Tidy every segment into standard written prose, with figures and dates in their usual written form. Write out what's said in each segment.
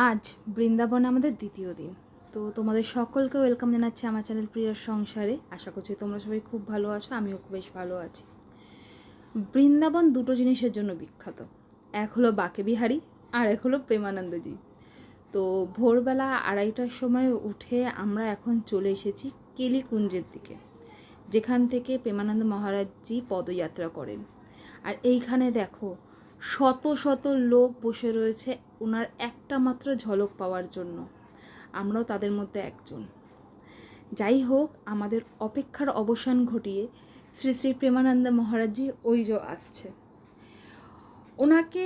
আজ বৃন্দাবনে আমাদের দ্বিতীয় দিন। তো তোমাদের সকলকে ওয়েলকাম জানাচ্ছি আমার চ্যানেল প্রিয়ার সংসারে। আশা করছি তোমরা সবাই খুব ভালো আছো, আমিও খুব বেশ ভালো আছি। বৃন্দাবন দুটো জিনিসের জন্য বিখ্যাত, এক হলো বাঁকে বিহারী আর এক হলো প্রেমানন্দজি। তো ভোরবেলা 2:30টার সময় উঠে আমরা এখন চলে এসেছি কেলিকুঞ্জের দিকে, যেখান থেকে প্রেমানন্দ মহারাজজি পদযাত্রা করেন। আর এইখানে দেখো শত শত লোক বসে রয়েছে ওনার একটা মাত্র ঝলক পাওয়ার জন্য। আমরাও তাদের মধ্যে একজন। যাই হোক, আমাদের অপেক্ষার অবসান ঘটিয়ে শ্রী শ্রী প্রেমানন্দ মহারাজজি ওই যে আসছে। ওনাকে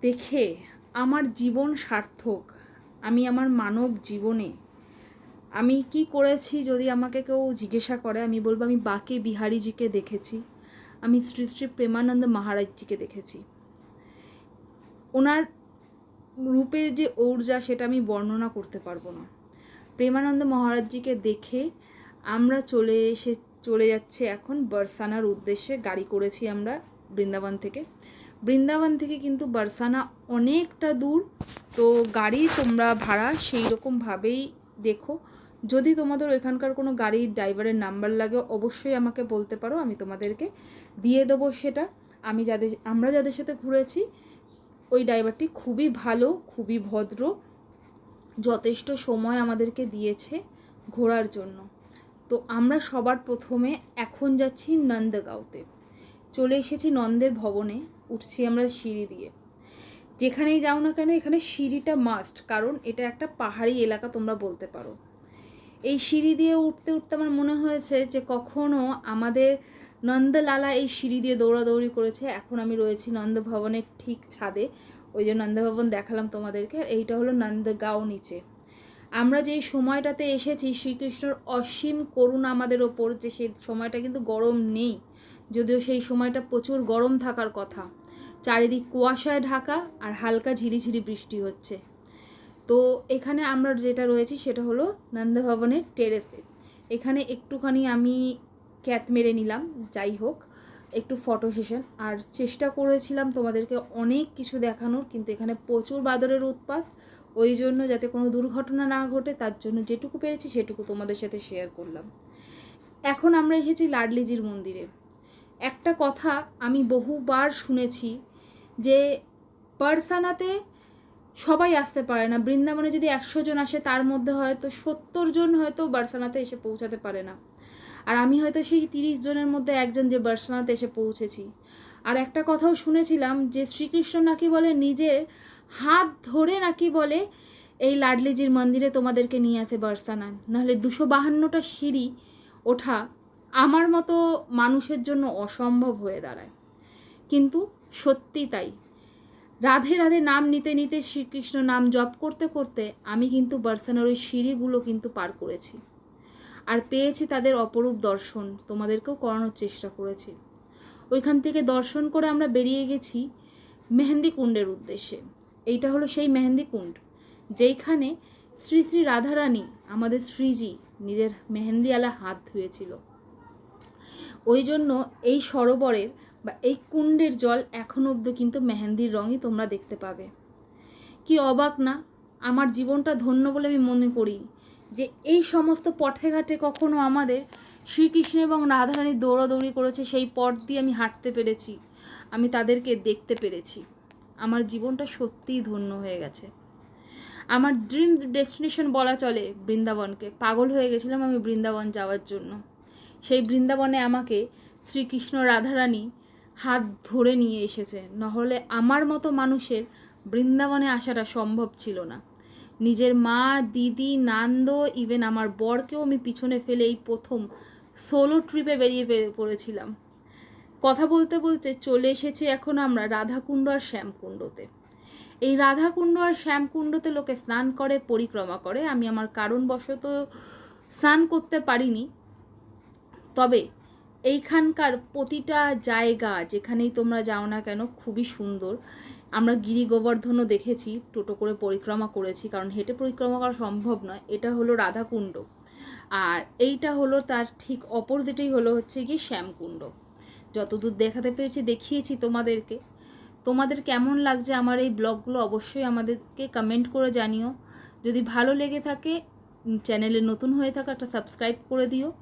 দেখে আমার জীবন সার্থক। আমি আমার মানব জীবনে আমি কি করেছি যদি আমাকে কেউ জিজ্ঞাসা করে, আমি বলবো আমি বাঁকে বিহারীজিকে দেখেছি, আমি শ্রী শ্রী প্রেমানন্দ মহারাজজিকে দেখেছি। ওনার রূপের যে ঊর্জা সেটা আমি বর্ণনা করতে পারবো না। প্রেমানন্দ মহারাজজিকে দেখে আমরা চলে যাচ্ছি এখন বারসানার উদ্দেশ্যে। গাড়ি করেছি আমরা বৃন্দাবন থেকে কিন্তু বারসানা অনেকটা দূর। তো গাড়ি তোমরা ভাড়া সেই রকমভাবেই দেখো। যদি তোমাদের ওইখানকার কোনো গাড়ির ড্রাইভারের নাম্বার লাগে অবশ্যই আমাকে বলতে পারো, আমি তোমাদেরকে দিয়ে দেবো সেটা। আমরা যাদের সাথে ঘুরেছি ওই ড্রাইভারটি খুবই ভালো, খুবই ভদ্র, যথেষ্ট সময় আমাদেরকে দিয়েছে ঘোরার জন্য। তো আমরা সবার প্রথমে এখন যাচ্ছি নন্দগাঁওতে। চলে এসেছি নন্দের ভবনে, উঠছি আমরা সিঁড়ি দিয়ে। যেখানেই যাও না কেন এখানে সিঁড়িটা মাস্ট, কারণ এটা একটা পাহাড়ি এলাকা তোমরা বলতে পারো। এই সিঁড়ি দিয়ে উঠতে উঠতে আমার মনে হয়েছে যে কখনো আমাদের নন্দলালা এই সিঁড়ি দিয়ে দৌড়াদৌড়ি করেছে। এখন আমি রয়েছি নন্দভবনের ঠিক ছাদে, ওই যে নন্দভবন দেখালাম তোমাদেরকে। এইটা হলো নন্দগাঁও নিচে। আমরা যেই সময়টাতে এসেছি শ্রীকৃষ্ণর অসীম করুণা আমাদের ওপর, যে সেই সময়টা কিন্তু গরম নেই, যদিও সেই সময়টা প্রচুর গরম থাকার কথা। চারিদিক কুয়াশায় ঢাকা আর হালকা ঝিরিঝিরি বৃষ্টি হচ্ছে। তো এখানে আমরা যেটা রয়েছি সেটা হলো নন্দভবনের টেরেসে। এখানে একটুখানি আমি ক্যাত মেরে নিলাম, যাই হোক একটু ফটো সেশন। আর চেষ্টা করেছিলাম তোমাদেরকে অনেক কিছু দেখানোর, কিন্তু এখানে প্রচুর বাদরের উৎপাত। ওই জন্য যাতে কোনো দুর্ঘটনা না ঘটে তার জন্য যেটুকু পেরেছি সেটুকু তোমাদের সাথে শেয়ার করলাম। এখন আমরা এসেছি লাডলিজির মন্দিরে। একটা কথা আমি বহুবার শুনেছি যে বারসানাতে সবাই আসতে পারে না। বৃন্দাবনে যদি 100 জন আসে তার মধ্যে হয়তো 70 জন হয়তো বারসানাতে এসে পৌঁছাতে পারে না। আর আমি হয়তো সেই 30 জনের মধ্যে একজন যে বারসানাতে এসে পৌঁছেছি। আর একটা কথাও শুনেছিলাম যে শ্রীকৃষ্ণ নাকি বলে নিজের হাত ধরে নাকি বলে এই লাডলিজির মন্দিরে তোমাদেরকে নিয়ে আসে বারসানায়। নাহলে 252টা সিঁড়ি ওঠা আমার মতো মানুষের জন্য অসম্ভব হয়ে দাঁড়ায়। কিন্তু সত্যি তাই। রাধে রাধে নাম নিতে নিতে, শ্রীকৃষ্ণ নাম জপ করতে করতে আমি কিন্তু বারসানার ওই সিঁড়িগুলো কিন্তু পার করেছি আর পেয়েছি তাদের অপরূপ দর্শন। তোমাদেরকেও করানোর চেষ্টা করেছি। ওইখান থেকে দর্শন করে আমরা বেরিয়ে গেছি মেহেন্দি কুণ্ডের উদ্দেশ্যে। এইটা হলো সেই মেহেন্দি কুণ্ড যেইখানে শ্রী শ্রী রাধারানী আমাদের শ্রীজি নিজের মেহেন্দিওয়ালা হাত ধুয়েছিল। ওই জন্য এই সরোবরের বা এই কুণ্ডের জল এখন অবধি কিন্তু মেহেন্দির রঙই তোমরা দেখতে পাবে। কি অবাক না? আমার জীবনটা ধন্য বলে আমি মনে করি যে এই সমস্ত পথে ঘাটে কখনো আমাদের শ্রীকৃষ্ণ এবং রাধারানী দৌড়াদৌড়ি করেছে, সেই পথ দিয়ে আমি হাঁটতে পেরেছি, আমি তাদেরকে দেখতে পেরেছি। আমার জীবনটা সত্যিই ধন্য হয়ে গেছে। আমার ড্রিম ডেস্টিনেশন বলা চলে বৃন্দাবনকে। পাগল হয়ে গেছিলাম আমি বৃন্দাবন যাওয়ার জন্য। সেই বৃন্দাবনে আমাকে শ্রীকৃষ্ণ রাধারানী হাত ধরে নিয়ে এসেছে, নহলে আমার মতো মানুষের বৃন্দাবনে আসাটা সম্ভব ছিল না। নিজের মা, দিদি, নান্দ, ইভেন আমার বরকেও আমি পিছনে ফেলে এই প্রথম সোলো ট্রিপে বেরিয়ে পড়েছিলাম। কথা বলতে বলতে চলে এসেছি এখন আমরা রাধাকুণ্ড আর শ্যামকুণ্ডতে। এই রাধাকুণ্ড আর শ্যামকুণ্ডতে লোকে স্নান করে, পরিক্রমা করে। আমি আমার কারণবশত স্নান করতে পারিনি। তবে এইখানকার প্রতিটা জায়গা যেখানেই তোমরা যাও না কেন খুবই সুন্দর। আমরা গিরি গোবর্ধনও দেখেছি, টোটো করে পরিক্রমা করেছি, কারণ হেঁটে পরিক্রমা করা সম্ভব নয়। এটা হলো রাধাকুণ্ড, আর এইটা হলো তার ঠিক অপোজিটেই হচ্ছে গিয়ে শ্যামকুণ্ড। যতদূর দেখাতে পেরেছি দেখিয়েছি তোমাদেরকে। তোমাদের কেমন লাগছে আমার এই ব্লগগুলো অবশ্যই আমাদেরকে কমেন্ট করে জানিও। যদি ভালো লেগে থাকে, চ্যানেলে নতুন হয়ে থাকা একটা সাবস্ক্রাইব করে দিও।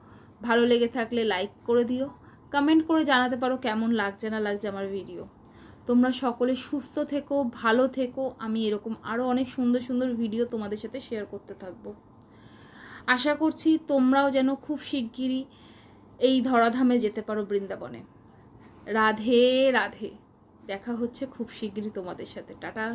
ভালো লেগে থাকলে লাইক করে দিও। কমেন্ট করে জানাতে পারো কেমন লাগছে না লাগছে আমার ভিডিও। তোমরা সকলে সুস্থ থেকো, ভালো থেকো। আমি এরকম আরও অনেক সুন্দর সুন্দর ভিডিও তোমাদের সাথে শেয়ার করতে থাকবো। আশা করছি তোমরাও যেন খুব শিগগিরই এই ধরাধামে যেতে পারো, বৃন্দাবনে। রাধে রাধে। দেখা হচ্ছে খুব শিগগিরই তোমাদের সাথে। টাটা।